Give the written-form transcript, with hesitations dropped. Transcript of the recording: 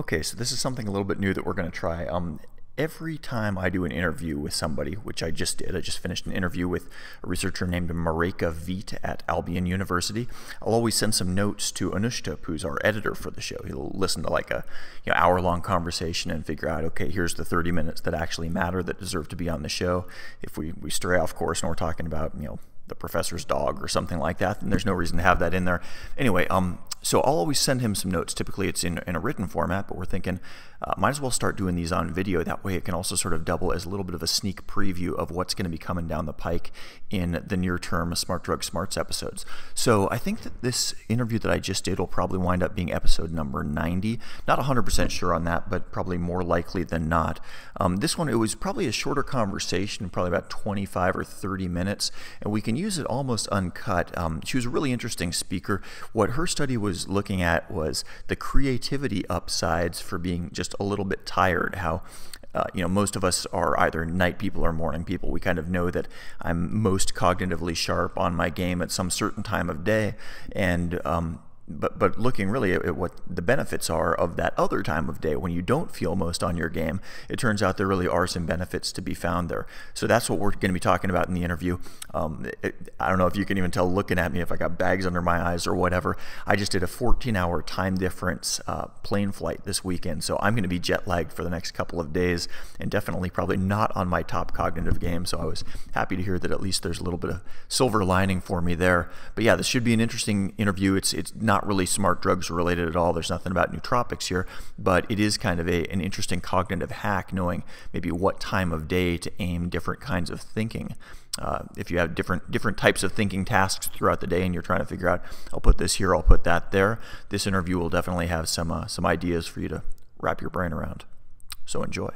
Okay, so this is something a little bit new that we're going to try. Every time I do an interview with somebody, which I just did, I just finished an interview with a researcher named Mareka Veit at Albion University. I'll always send some notes to Anushtup, who's our editor for the show. He'll listen to like a hour-long conversation and figure out, okay, here's the 30 minutes that actually matter, that deserve to be on the show. If we stray off course and we're talking about, the professor's dog or something like that, then there's no reason to have that in there. Anyway, so I'll always send him some notes. Typically it's in a written format, but we're thinking might as well start doing these on video. That way it can also sort of double as a little bit of a sneak preview of what's going to be coming down the pike in the near-term Smart Drug Smarts episodes. So I think that this interview that I just did will probably wind up being episode number 90. Not 100% sure on that, but probably more likely than not. This one, it was probably a shorter conversation, probably about 25 or 30 minutes, and we can use it almost uncut. She was a really interesting speaker. What her study was looking at was the creativity upsides for being just a little bit tired. How most of us are either night people or morning people. We kind of know that I'm most cognitively sharp on my game at some certain time of day, and but looking really at what the benefits are of that other time of day when you don't feel most on your game, it turns out there really are some benefits to be found there. So that's what we're going to be talking about in the interview. I don't know if you can even tell looking at me if I got bags under my eyes or whatever. I just did a 14-hour time difference plane flight this weekend, so I'm going to be jet lagged for the next couple of days and definitely probably not on my top cognitive game. So I was happy to hear that at least there's a little bit of silver lining for me there. But yeah, this should be an interesting interview. It's not really smart drugs related at all. There's nothing about nootropics here, but it is kind of an interesting cognitive hack, knowing maybe what time of day to aim different kinds of thinking. If you have different types of thinking tasks throughout the day and you're trying to figure out, I'll put this here, I'll put that there, this interview will definitely have some ideas for you to wrap your brain around. So enjoy.